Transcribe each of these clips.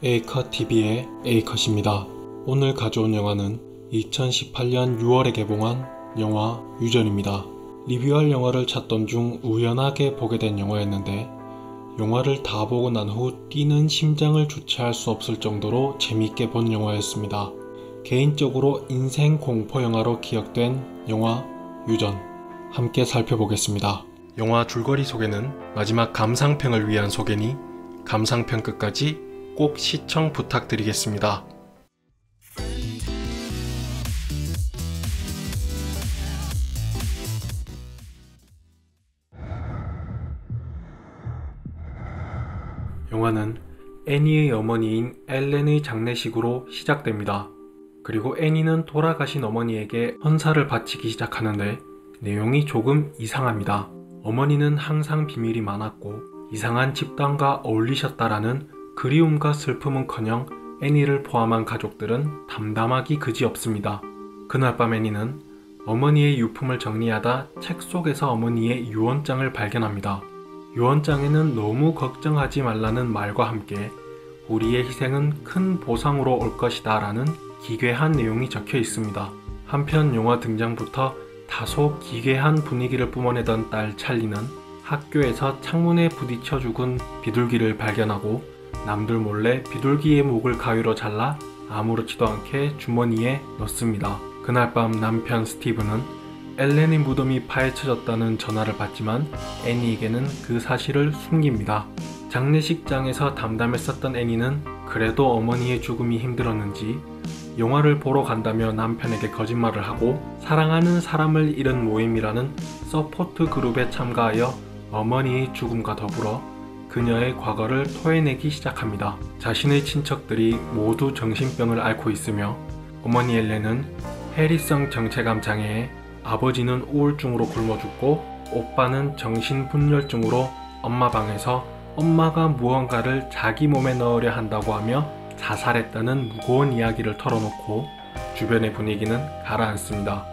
A컷TV의 A컷입니다. 오늘 가져온 영화는 2018년 6월에 개봉한 영화 유전입니다. 리뷰할 영화를 찾던 중 우연하게 보게 된 영화였는데 영화를 다 보고 난 후 뛰는 심장을 주체할 수 없을 정도로 재밌게 본 영화였습니다. 개인적으로 인생 공포 영화로 기억된 영화 유전, 함께 살펴보겠습니다. 영화 줄거리 소개는 마지막 감상평을 위한 소개니 감상평 끝까지 꼭 시청 부탁드리겠습니다. 영화는 애니의 어머니인 엘렌의 장례식으로 시작됩니다. 그리고 애니는 돌아가신 어머니에게 헌사를 바치기 시작하는데 내용이 조금 이상합니다. 어머니는 항상 비밀이 많았고 이상한 집단과 어울리셨다라는 그리움과 슬픔은커녕 애니를 포함한 가족들은 담담하기 그지없습니다. 그날 밤 애니는 어머니의 유품을 정리하다 책 속에서 어머니의 유언장을 발견합니다. 유언장에는 너무 걱정하지 말라는 말과 함께 우리의 희생은 큰 보상으로 올 것이다 라는 기괴한 내용이 적혀 있습니다. 한편 영화 등장부터 다소 기괴한 분위기를 뿜어내던 딸 찰리는 학교에서 창문에 부딪혀 죽은 비둘기를 발견하고 남들 몰래 비둘기의 목을 가위로 잘라 아무렇지도 않게 주머니에 넣습니다. 그날 밤 남편 스티브는 엘렌의 무덤이 파헤쳐졌다는 전화를 받지만 애니에게는 그 사실을 숨깁니다. 장례식장에서 담담했었던 애니는 그래도 어머니의 죽음이 힘들었는지 영화를 보러 간다며 남편에게 거짓말을 하고 사랑하는 사람을 잃은 모임이라는 서포트 그룹에 참가하여 어머니의 죽음과 더불어 그녀의 과거를 토해내기 시작합니다. 자신의 친척들이 모두 정신병을 앓고 있으며 어머니 엘렌은 해리성 정체감 장애에, 아버지는 우울증으로 굶어 죽고 오빠는 정신분열증으로 엄마 방에서 엄마가 무언가를 자기 몸에 넣으려 한다고 하며 자살했다는 무거운 이야기를 털어놓고 주변의 분위기는 가라앉습니다.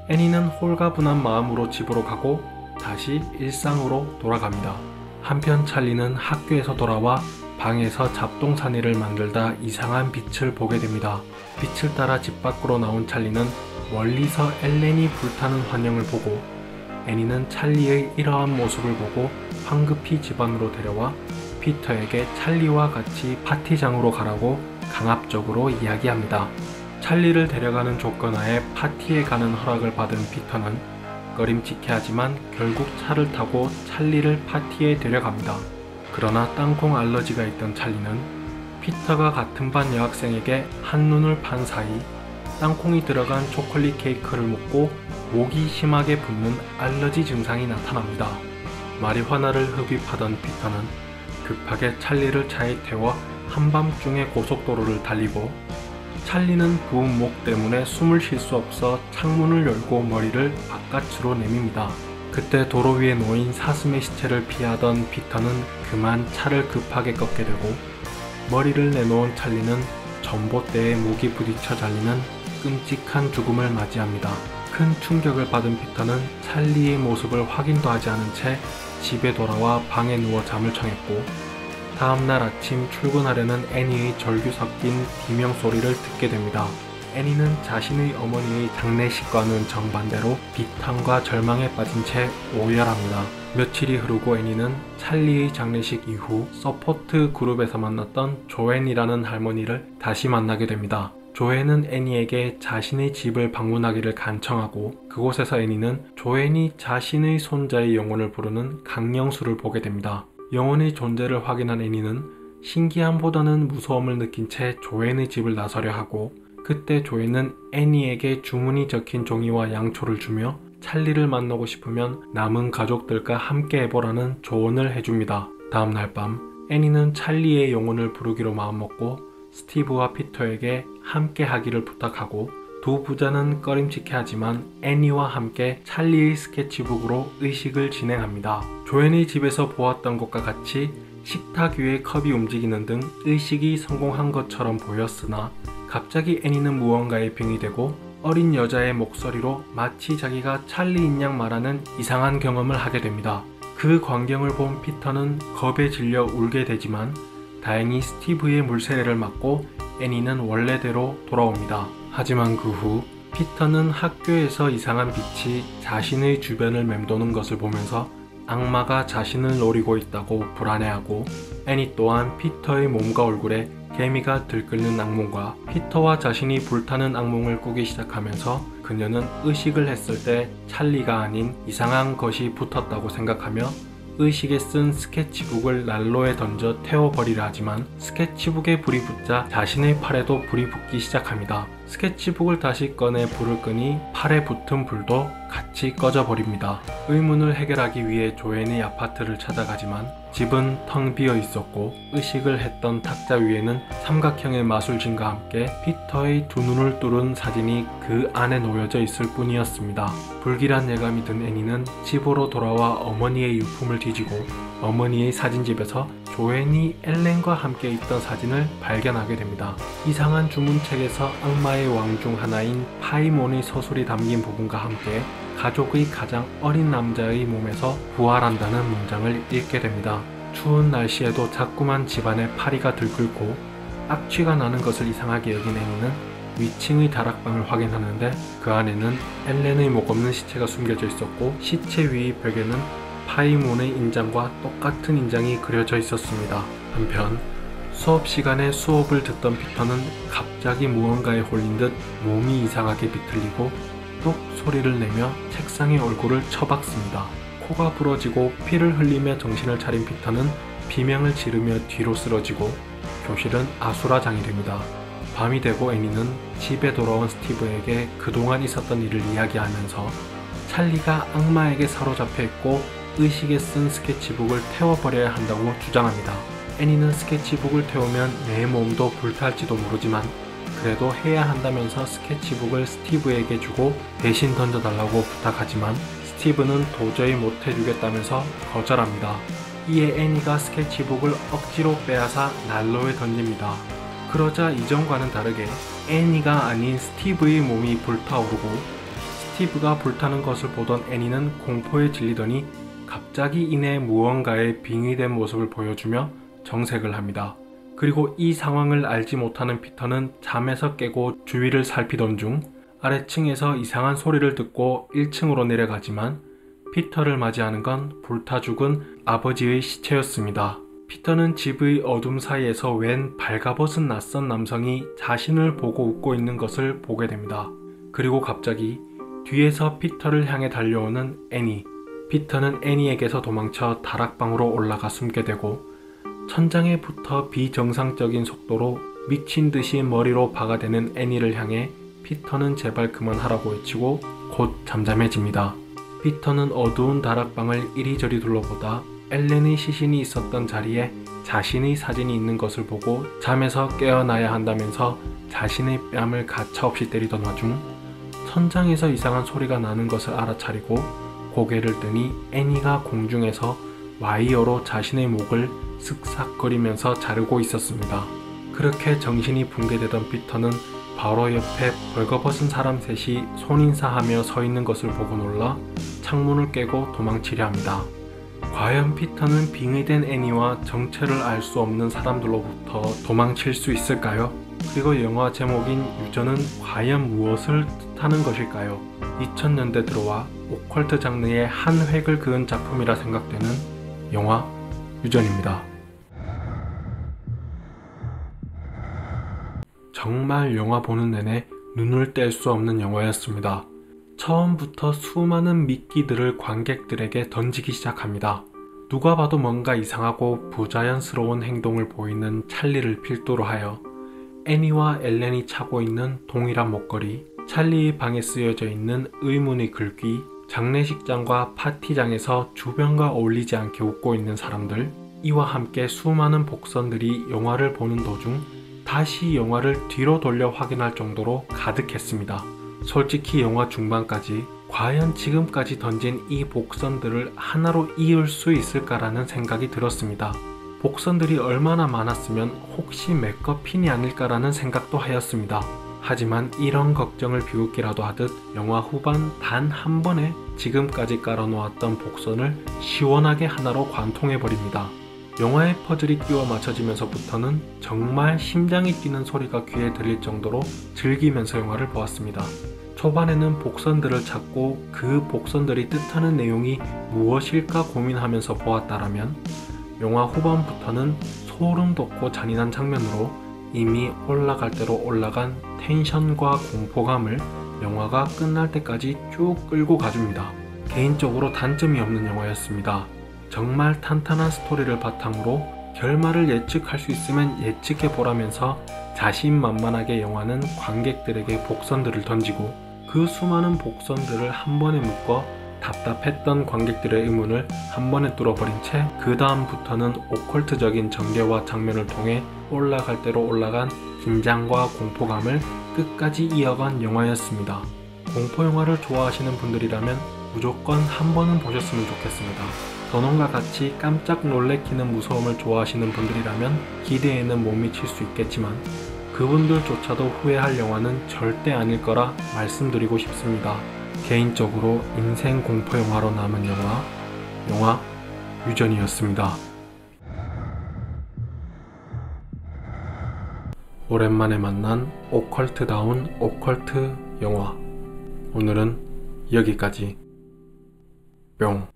애니는 홀가분한 마음으로 집으로 가고 다시 일상으로 돌아갑니다. 한편 찰리는 학교에서 돌아와 방에서 잡동사니를 만들다 이상한 빛을 보게 됩니다. 빛을 따라 집 밖으로 나온 찰리는 멀리서 엘렌이 불타는 환영을 보고 애니는 찰리의 이러한 모습을 보고 황급히 집안으로 데려와 피터에게 찰리와 같이 파티장으로 가라고 강압적으로 이야기합니다. 찰리를 데려가는 조건하에 파티에 가는 허락을 받은 피터는 꺼림칙해 하지만 결국 차를 타고 찰리를 파티에 데려갑니다. 그러나 땅콩 알러지가 있던 찰리는 피터가 같은 반 여학생에게 한눈을 판 사이 땅콩이 들어간 초콜릿 케이크를 먹고 목이 심하게 붓는 알러지 증상이 나타납니다. 마리화나를 흡입하던 피터는 급하게 찰리를 차에 태워 한밤중에 고속도로를 달리고 찰리는 부은 목 때문에 숨을 쉴 수 없어 창문을 열고 머리를 바깥으로 내밉니다. 그때 도로 위에 놓인 사슴의 시체를 피하던 피터는 그만 차를 급하게 꺾게 되고 머리를 내놓은 찰리는 전봇대에 목이 부딪혀 잘리는 끔찍한 죽음을 맞이합니다. 큰 충격을 받은 피터는 찰리의 모습을 확인도 하지 않은 채 집에 돌아와 방에 누워 잠을 청했고 다음날 아침 출근하려는 애니의 절규 섞인 비명소리를 듣게 됩니다. 애니는 자신의 어머니의 장례식과는 정반대로 비탄과 절망에 빠진 채 오열합니다. 며칠이 흐르고 애니는 찰리의 장례식 이후 서포트 그룹에서 만났던 조앤이라는 할머니를 다시 만나게 됩니다. 조앤은 애니에게 자신의 집을 방문하기를 간청하고 그곳에서 애니는 조앤이 자신의 손자의 영혼을 부르는 강령수를 보게 됩니다. 영혼의 존재를 확인한 애니는 신기함보다는 무서움을 느낀 채 조앤의 집을 나서려 하고 그때 조앤은 애니에게 주문이 적힌 종이와 양초를 주며 찰리를 만나고 싶으면 남은 가족들과 함께 해보라는 조언을 해줍니다. 다음날 밤 애니는 찰리의 영혼을 부르기로 마음먹고 스티브와 피터에게 함께 하기를 부탁하고 두 부자는 꺼림칙해 하지만 애니와 함께 찰리의 스케치북으로 의식을 진행합니다. 조앤의 집에서 보았던 것과 같이 식탁 위에 컵이 움직이는 등 의식이 성공한 것처럼 보였으나 갑자기 애니는 무언가에 병이 되고 어린 여자의 목소리로 마치 자기가 찰리인 양 말하는 이상한 경험을 하게 됩니다. 그 광경을 본 피터는 겁에 질려 울게 되지만 다행히 스티브의 물세례를 맞고 애니는 원래대로 돌아옵니다. 하지만 그 후 피터는 학교에서 이상한 빛이 자신의 주변을 맴도는 것을 보면서 악마가 자신을 노리고 있다고 불안해하고, 애니 또한 피터의 몸과 얼굴에 개미가 들끓는 악몽과 피터와 자신이 불타는 악몽을 꾸기 시작하면서 그녀는 의식을 했을 때 찰리가 아닌 이상한 것이 붙었다고 생각하며 의식에 쓴 스케치북을 난로에 던져 태워버리려 하지만 스케치북에 불이 붙자 자신의 팔에도 불이 붙기 시작합니다. 스케치북을 다시 꺼내 불을 끄니 팔에 붙은 불도 같이 꺼져버립니다. 의문을 해결하기 위해 조앤이 아파트를 찾아가지만 집은 텅 비어 있었고 의식을 했던 탁자 위에는 삼각형의 마술진과 함께 피터의 두 눈을 뚫은 사진이 그 안에 놓여져 있을 뿐이었습니다. 불길한 예감이 든 애니는 집으로 돌아와 어머니의 유품을 뒤지고 어머니의 사진집에서 조앤이 엘렌과 함께 있던 사진을 발견하게 됩니다. 이상한 주문책에서 악마의 왕 중 하나인 파이몬의 서술이 담긴 부분과 함께 가족의 가장 어린 남자의 몸에서 부활한다는 문장을 읽게 됩니다. 추운 날씨에도 자꾸만 집안에 파리가 들끓고 악취가 나는 것을 이상하게 여긴 애니는 위층의 다락방을 확인하는데 그 안에는 엘렌의 목없는 시체가 숨겨져 있었고 시체 위의 벽에는 파이몬의 인장과 똑같은 인장이 그려져 있었습니다. 한편 수업 시간에 수업을 듣던 피터는 갑자기 무언가에 홀린 듯 몸이 이상하게 비틀리고 뚝 소리를 내며 책상에 얼굴을 쳐박습니다. 코가 부러지고 피를 흘리며 정신을 차린 피터는 비명을 지르며 뒤로 쓰러지고 교실은 아수라장이 됩니다. 밤이 되고 애니는 집에 돌아온 스티브에게 그동안 있었던 일을 이야기하면서 찰리가 악마에게 사로잡혀 있고 의식에 쓴 스케치북을 태워버려야 한다고 주장합니다. 애니는 스케치북을 태우면 내 몸도 불탈지도 모르지만 그래도 해야 한다면서 스케치북을 스티브에게 주고 대신 던져달라고 부탁하지만 스티브는 도저히 못해주겠다면서 거절합니다. 이에 애니가 스케치북을 억지로 빼앗아 난로에 던집니다. 그러자 이전과는 다르게 애니가 아닌 스티브의 몸이 불타오르고 스티브가 불타는 것을 보던 애니는 공포에 질리더니 갑자기 이내 무언가에 빙의된 모습을 보여주며 정색을 합니다. 그리고 이 상황을 알지 못하는 피터는 잠에서 깨고 주위를 살피던 중 아래층에서 이상한 소리를 듣고 1층으로 내려가지만 피터를 맞이하는 건 불타 죽은 아버지의 시체였습니다. 피터는 집의 어둠 사이에서 웬 발가벗은 낯선 남성이 자신을 보고 웃고 있는 것을 보게 됩니다. 그리고 갑자기 뒤에서 피터를 향해 달려오는 애니. 피터는 애니에게서 도망쳐 다락방으로 올라가 숨게 되고 천장에 붙어 비정상적인 속도로 미친 듯이 머리로 박아대는 애니를 향해 피터는 제발 그만하라고 외치고 곧 잠잠해집니다. 피터는 어두운 다락방을 이리저리 둘러보다 엘렌의 시신이 있었던 자리에 자신의 사진이 있는 것을 보고 잠에서 깨어나야 한다면서 자신의 뺨을 가차없이 때리던 와중 천장에서 이상한 소리가 나는 것을 알아차리고 고개를 뜨니 애니가 공중에서 와이어로 자신의 목을 쓱싹거리면서 자르고 있었습니다. 그렇게 정신이 붕괴되던 피터는 바로 옆에 벌거벗은 사람 셋이 손인사하며 서 있는 것을 보고 놀라 창문을 깨고 도망치려 합니다. 과연 피터는 빙의된 애니와 정체를 알 수 없는 사람들로부터 도망칠 수 있을까요? 그리고 영화 제목인 유전은 과연 무엇을 뜻하는 것일까요? 2000년대 들어와 오컬트 장르의 한 획을 그은 작품이라 생각되는 영화 유전입니다. 정말 영화 보는 내내 눈을 뗄 수 없는 영화였습니다. 처음부터 수많은 미끼들을 관객들에게 던지기 시작합니다. 누가 봐도 뭔가 이상하고 부자연스러운 행동을 보이는 찰리를 필두로 하여 애니와 엘렌이 차고 있는 동일한 목걸이, 찰리의 방에 쓰여져 있는 의문의 글귀, 장례식장과 파티장에서 주변과 어울리지 않게 웃고 있는 사람들, 이와 함께 수많은 복선들이 영화를 보는 도중 다시 영화를 뒤로 돌려 확인할 정도로 가득했습니다. 솔직히 영화 중반까지 과연 지금까지 던진 이 복선들을 하나로 이을 수 있을까라는 생각이 들었습니다. 복선들이 얼마나 많았으면 혹시 맥거핀이 아닐까라는 생각도 하였습니다. 하지만 이런 걱정을 비웃기라도 하듯 영화 후반 단 한 번에 지금까지 깔아놓았던 복선을 시원하게 하나로 관통해버립니다. 영화의 퍼즐이 끼워 맞춰지면서부터는 정말 심장이 뛰는 소리가 귀에 들릴 정도로 즐기면서 영화를 보았습니다. 초반에는 복선들을 찾고 그 복선들이 뜻하는 내용이 무엇일까 고민하면서 보았다라면 영화 후반부터는 소름 돋고 잔인한 장면으로 이미 올라갈 대로 올라간 텐션과 공포감을 영화가 끝날 때까지 쭉 끌고 가줍니다. 개인적으로 단점이 없는 영화였습니다. 정말 탄탄한 스토리를 바탕으로 결말을 예측할 수 있으면 예측해 보라면서 자신만만하게 영화는 관객들에게 복선들을 던지고 그 수많은 복선들을 한 번에 묶어 답답했던 관객들의 의문을 한 번에 뚫어버린 채 그 다음부터는 오컬트적인 전개와 장면을 통해 올라갈 대로 올라간 긴장과 공포감을 끝까지 이어간 영화였습니다. 공포영화를 좋아하시는 분들이라면 무조건 한 번은 보셨으면 좋겠습니다. 전원과 같이 깜짝 놀래키는 무서움을 좋아하시는 분들이라면 기대에는 못 미칠 수 있겠지만 그분들조차도 후회할 영화는 절대 아닐 거라 말씀드리고 싶습니다. 개인적으로 인생 공포영화로 남은 영화 유전이었습니다. 오랜만에 만난 오컬트다운 오컬트 영화. 오늘은 여기까지. 뿅.